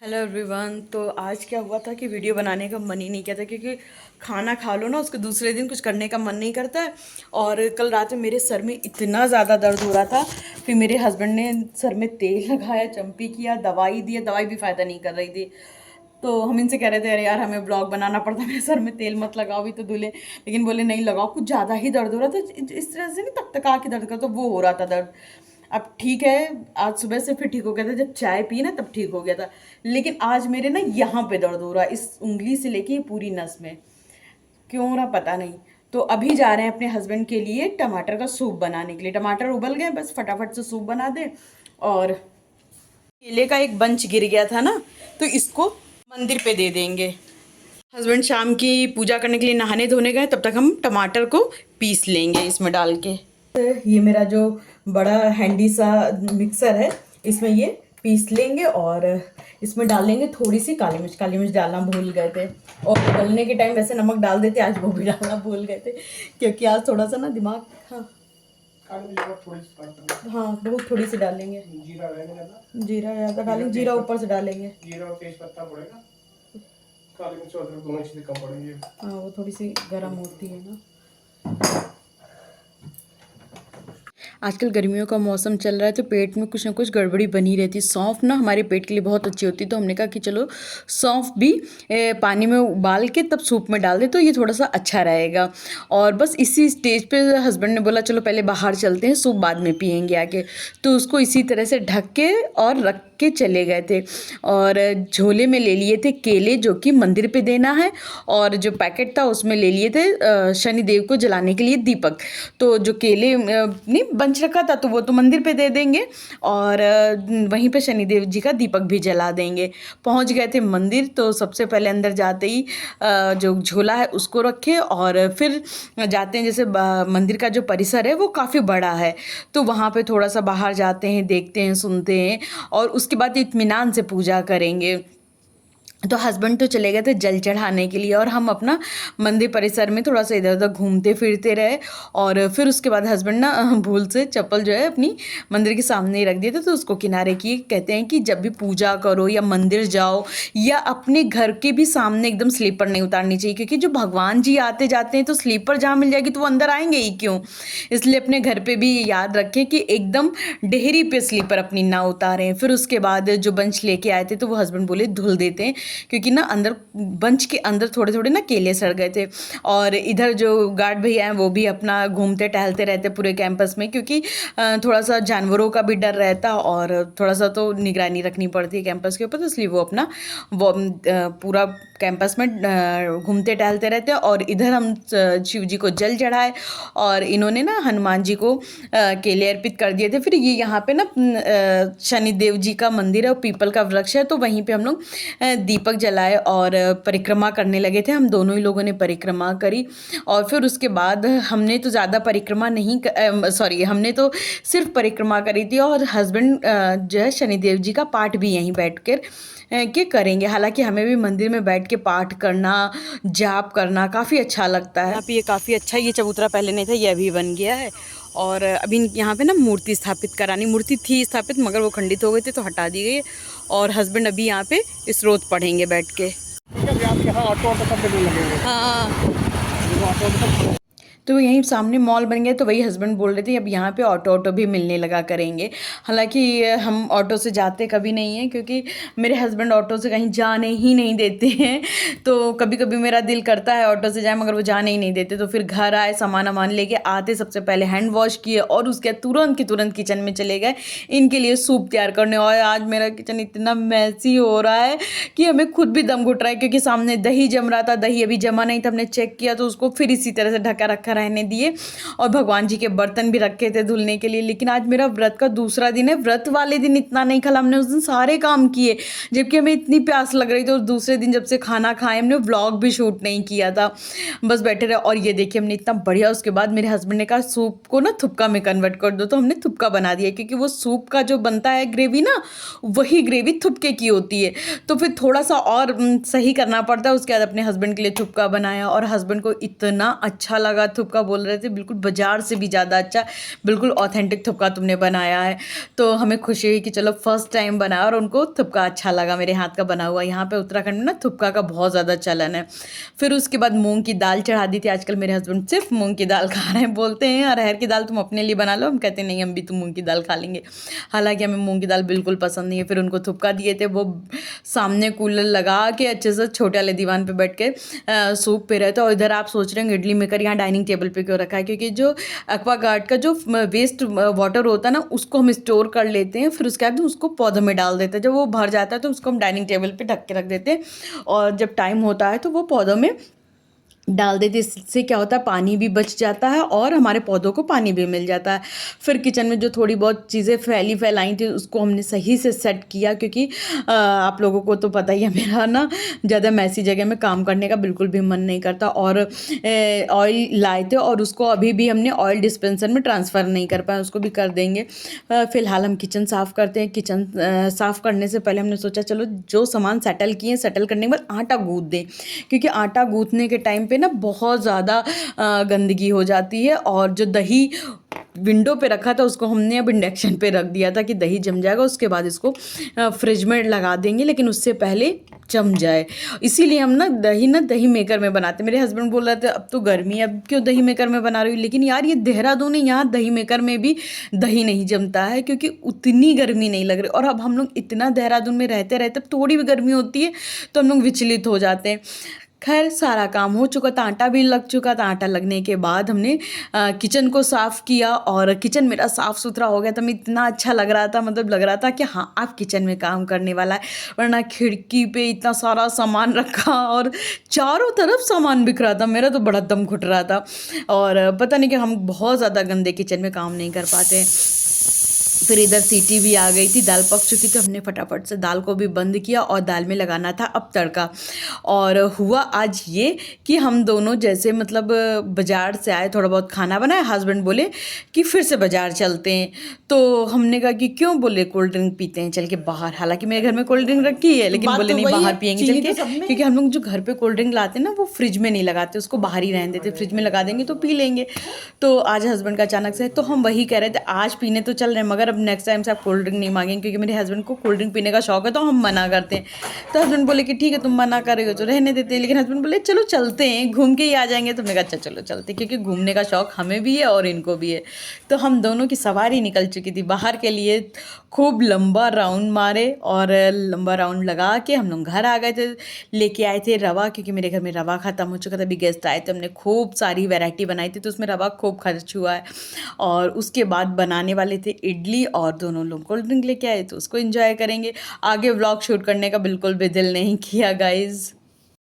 Hello everyone. तो आज क्या हुआ था कि वीडियो बनाने का मन ही नहीं किया था, क्योंकि खाना खा लो ना उसके दूसरे दिन कुछ करने का मन नहीं करता है। और कल रात में मेरे सर में इतना ज़्यादा दर्द हो रहा था, फिर मेरे हस्बैंड ने सर में तेल लगाया, चम्पी किया, दवाई दिया, दवाई भी फ़ायदा नहीं कर रही थी। तो हम इनसे कह रहे थे अरे यार हमें ब्लॉग बनाना पड़ता, मेरे सर में तेल मत लगाओ भी तो धुले, लेकिन बोले नहीं लगाओ, कुछ ज़्यादा ही दर्द हो रहा था। इस तरह से नहीं तक तक आके दर्द कर, तो वो हो रहा था दर्द। अब ठीक है, आज सुबह से फिर ठीक हो गया था, जब चाय पी ना तब ठीक हो गया था। लेकिन आज मेरे ना यहाँ पे दर्द हो रहा है, इस उंगली से लेके ये पूरी नस में, क्यों हो रहा पता नहीं। तो अभी जा रहे हैं अपने हस्बैंड के लिए टमाटर का सूप बनाने के लिए। टमाटर उबल गए, बस फटाफट से सूप बना दें। और केले का एक बंच गिर गया था ना, तो इसको मंदिर पे दे देंगे। हस्बैंड शाम की पूजा करने के लिए नहाने धोने गए, तब तक हम टमाटर को पीस लेंगे इसमें डाल के। ये मेरा जो बड़ा हैंडी सा मिक्सर है, इसमें ये पीस लेंगे और इसमें डाल लेंगे थोड़ी सी काली मिर्च। काली मिर्च डालना भूल गए थे, और तलने के टाइम वैसे नमक डाल देते, आज वो भी डालना भूल गए थे, क्योंकि आज थोड़ा सा ना दिमाग। हाँ हाँ, बहुत थोड़ी सी डालेंगे। जीरा ज़्यादा डालेंगे, जीरा ऊपर से डालेंगे। जीरा और तेज पत्ता पड़ेगा, काली मिर्च और अदरक दोनों चीज़ें कम पड़ेंगी। हाँ, वो थोड़ी सी गर्म होती है ना। आजकल गर्मियों का मौसम चल रहा है, तो पेट में कुछ ना कुछ गड़बड़ी बनी रहती है। सौंफ ना हमारे पेट के लिए बहुत अच्छी होती है, तो हमने कहा कि चलो सौंफ भी पानी में उबाल के तब सूप में डाल दे, तो ये थोड़ा सा अच्छा रहेगा। और बस इसी स्टेज पे हस्बैंड ने बोला चलो पहले बाहर चलते हैं, सूप बाद में पियेंगे आके। तो उसको इसी तरह से ढक के और रख के चले गए थे। और झोले में ले लिए थे केले, जो कि मंदिर पे देना है, और जो पैकेट था उसमें ले लिए थे शनिदेव को जलाने के लिए दीपक। तो जो केले नहीं बंच रखा था, तो वो तो मंदिर पे दे देंगे, और वहीं पे शनिदेव जी का दीपक भी जला देंगे। पहुंच गए थे मंदिर, तो सबसे पहले अंदर जाते ही जो झोला है उसको रखे, और फिर जाते हैं। जैसे मंदिर का जो परिसर है वो काफ़ी बड़ा है, तो वहाँ पे थोड़ा सा बाहर जाते हैं, देखते हैं, सुनते हैं, और उसके बाद इत्मीनान से पूजा करेंगे। तो हस्बैंड तो चले गए थे जल चढ़ाने के लिए, और हम अपना मंदिर परिसर में थोड़ा सा इधर उधर घूमते फिरते रहे। और फिर उसके बाद हस्बैंड ना भूल से चप्पल जो है अपनी मंदिर के सामने ही रख दिए थे, तो उसको किनारे किए। कहते हैं कि जब भी पूजा करो या मंदिर जाओ या अपने घर के भी सामने एकदम स्लीपर नहीं उतारनी चाहिए, क्योंकि जो भगवान जी आते जाते हैं तो स्लीपर जहाँ मिल जाएगी तो वो अंदर आएंगे ही क्यों। इसलिए अपने घर पे भी याद रखें कि एकदम डेहरी पे स्लीपर अपनी ना उतारें। फिर उसके बाद जो बंच लेके आए थे, तो वो हस्बैंड बोले धुल देते हैं, क्योंकि ना अंदर बंच के अंदर थोड़े थोड़े ना केले सड़ गए थे। और इधर जो गार्ड भैया हैं वो भी अपना घूमते टहलते रहते पूरे कैंपस में, क्योंकि थोड़ा सा जानवरों का भी डर रहता, और थोड़ा सा तो निगरानी रखनी पड़ती है कैंपस के ऊपर, तो इसलिए वो अपना वो पूरा कैंपस में घूमते टहलते रहते हैं। और इधर हम शिव जी को जल चढ़ाए, और इन्होंने ना हनुमान जी को केले अर्पित कर दिए थे। फिर ये यहाँ पे ना शनिदेव जी का मंदिर है और पीपल का वृक्ष है, तो वहीं पे हम लोग दीपक जलाए और परिक्रमा करने लगे थे। हम दोनों ही लोगों ने परिक्रमा करी, और फिर उसके बाद हमने तो ज़्यादा परिक्रमा नहीं सॉरी हमने तो सिर्फ परिक्रमा करी थी। और हस्बैंड जो है शनिदेव जी का पाठ भी यहीं बैठ कर के करेंगे। हालांकि हमें भी मंदिर में बैठ के पाठ करना, जाप करना काफ़ी अच्छा लगता है। यहाँ पे ये काफ़ी अच्छा, ये चबूतरा पहले नहीं था, ये अभी बन गया है। और अभी यहाँ पे ना मूर्ति स्थापित करानी, मूर्ति थी स्थापित मगर वो खंडित हो गई थी, तो हटा दी गई है। और हस्बैंड अभी यहाँ पे स्रोत पढ़ेंगे बैठ के। हाँ, तो यहीं सामने मॉल बन गया, तो वही हस्बैंड बोल रहे थे अब यहाँ पे ऑटो भी मिलने लगा करेंगे। हालांकि हम ऑटो से जाते कभी नहीं हैं, क्योंकि मेरे हस्बैंड ऑटो से कहीं जाने ही नहीं देते हैं। तो कभी कभी मेरा दिल करता है ऑटो से जाए, मगर वो जाने ही नहीं देते। तो फिर घर आए, सामान वामान लेके आते, सबसे पहले हैंड वॉश किए, और उसके तुरंत की तुरंत किचन में चले गए इनके लिए सूप तैयार करने। और आज मेरा किचन इतना मैसी हो रहा है कि हमें खुद भी दम घुट रहा है, क्योंकि सामने दही जम रहा था, दही अभी जमा नहीं था, हमने चेक किया तो उसको फिर इसी तरह से ढका रखा रहने दिए। और भगवान जी के बर्तन भी रखे थे धुलने के लिए। लेकिन आज मेरा व्रत का दूसरा दिन है, व्रत वाले दिन इतना नहीं खाला हमने, उस दिन सारे काम किए, जबकि हमें इतनी प्यास लग रही थी। और दूसरे दिन जब से खाना खाए, हमने व्लॉग भी शूट नहीं किया था, बस बैठे रहे। और ये देखिए हमने इतना बढ़िया, उसके बाद मेरे हस्बैंड ने कहा सूप को ना थुपका में कन्वर्ट कर दो, तो हमने थुपका बना दिया, क्योंकि वो सूप का जो बनता है ग्रेवी ना, वही ग्रेवी थुपके की होती है। तो फिर थोड़ा सा और सही करना पड़ता है। उसके बाद अपने हस्बैंड के लिए थुपका बनाया, और हस्बैंड को इतना अच्छा लगा थुपका। थुपका बोल रहे थे, बिल्कुल बाजार से भी ज़्यादा अच्छा, बिल्कुल ऑथेंटिक थुपका तुमने बनाया है। तो हमें खुशी हुई कि चलो फर्स्ट टाइम बनाया और उनको थुपका अच्छा लगा, मेरे हाथ का बना हुआ। यहाँ पे उत्तराखंड में ना थुपका का बहुत ज़्यादा चलन है। फिर उसके बाद मूंग की दाल चढ़ा दी थी। आजकल मेरे हस्बैंड सिर्फ मूंग की दाल खा रहे हैं, बोलते हैं अरहर की दाल तुम अपने लिए बना लो, हम कहते हैं नहीं हम भी तो मूंग की दाल खा लेंगे। हालांकि हमें मूंग की दाल बिल्कुल पसंद नहीं है। फिर उनको थुपका दिए थे, वो सामने कूलर लगा के अच्छे से छोटे वाले दीवान पे बैठ के सूप पी रहे थे। और इधर आप सोच रहे हैं इडली मेकर यहाँ डाइनिंग टेबल पे क्यों रखा है, क्योंकि जो एक्वागार्ड का जो वेस्ट वाटर होता है ना, उसको हम स्टोर कर लेते हैं, फिर उसके बाद उसको पौधों में डाल देते हैं। जब वो भर जाता है तो उसको हम डाइनिंग टेबल पे ढक के रख देते हैं, और जब टाइम होता है तो वो पौधों में डाल देते। इससे क्या होता है, पानी भी बच जाता है और हमारे पौधों को पानी भी मिल जाता है। फिर किचन में जो थोड़ी बहुत चीज़ें फैलाई थी उसको हमने सही से सेट किया, क्योंकि आप लोगों को तो पता ही है मेरा ना ज़्यादा मैसी जगह में काम करने का बिल्कुल भी मन नहीं करता। और ऑयल लाए थे और उसको अभी भी हमने ऑयल डिस्पेंसर में ट्रांसफ़र नहीं कर पाए, उसको भी कर देंगे। फ़िलहाल हम किचन साफ़ करते हैं। किचन साफ़ करने से पहले हमने सोचा चलो जो सामान सेटल किए, सेटल करने के बाद आटा गूँथ दें, क्योंकि आटा गूँथने के टाइम पे ना बहुत ज़्यादा गंदगी हो जाती है। और जो दही विंडो पे रखा था उसको हमने अब इंडक्शन पे रख दिया था कि दही जम जाएगा, उसके बाद इसको फ्रिज में लगा देंगे, लेकिन उससे पहले जम जाए। इसीलिए हम ना दही मेकर में बनाते। मेरे हस्बैंड बोल रहे थे अब तो गर्मी है, अब क्यों दही मेकर में बना रही हूँ, लेकिन यार ये देहरादून है, यहाँ दही मेकर में भी दही नहीं जमता है, क्योंकि उतनी गर्मी नहीं लग रही। और अब हम लोग इतना देहरादून में रहते रहते थोड़ी भी गर्मी होती है तो हम लोग विचलित हो जाते हैं। खैर सारा काम हो चुका था, आटा भी लग चुका था। आटा लगने के बाद हमने किचन को साफ़ किया और किचन मेरा साफ़ सुथरा हो गया था। मैं इतना अच्छा लग रहा था, मतलब लग रहा था कि हाँ आप किचन में काम करने वाला है। वरना खिड़की पे इतना सारा सामान रखा और चारों तरफ सामान बिखरा रहा था, मेरा तो बड़ा दम घुट रहा था। और पता नहीं कि हम बहुत ज़्यादा गंदे किचन में काम नहीं कर पाते। फिर इधर सीटी भी आ गई थी, दाल पक चुकी थी। हमने फटाफट से दाल को भी बंद किया और दाल में लगाना था अब तड़का। और हुआ आज ये कि हम दोनों जैसे मतलब बाज़ार से आए, थोड़ा बहुत खाना बनाया, हस्बैंड बोले कि फिर से बाज़ार चलते हैं। तो हमने कहा कि क्यों, बोले कोल्ड ड्रिंक पीते हैं चल के बाहर। हालांकि मेरे घर में कोल्ड ड्रिंक रखी है, लेकिन बोले नहीं बाहर पियेंगे चल के, क्योंकि हम लोग जो घर पे कोल्ड ड्रिंक लाते हैं ना वो फ्रिज में नहीं लगाते, उसको बाहर ही रहने देते, फ्रिज में लगा देंगे तो पी लेंगे। तो आज हस्बैंड का अचानक से, तो हम वही कह रहे थे आज पीने तो चल रहे हैं, मगर अब नेक्स्ट टाइम से आप कोल्ड ड्रिंक नहीं मांगेंगे, क्योंकि मेरे हस्बैंड को कोल्ड ड्रिंक पीने का शौक है तो हम मना करते हैं। तो हस्बैंड बोले कि ठीक है तुम मना कर रहे हो तो रहने देते हैं, लेकिन हस्बैंड बोले चलो चलते हैं, घूम के ही आ जाएंगे। तो हमने कहा अच्छा चलो चलते, क्योंकि घूमने का शौक हमें भी है और इनको भी है। तो हम दोनों की सवारी निकल चुकी थी बाहर के लिए। खूब लंबा राउंड मारे और लंबा राउंड लगा के हम लोग घर आ गए थे। लेके आए थे रवा, क्योंकि मेरे घर में रवा ख़त्म हो चुका था, अभी गेस्ट आए थे, हमने खूब सारी वैरायटी बनाई थी तो उसमें रवा खूब खर्च हुआ है। और उसके बाद बनाने वाले थे इडली और दोनों लोग कोल्ड ड्रिंक लेके आए तो उसको एंजॉय करेंगे। आगे व्लॉग शूट करने का बिल्कुल भी दिल नहीं किया गाइज़।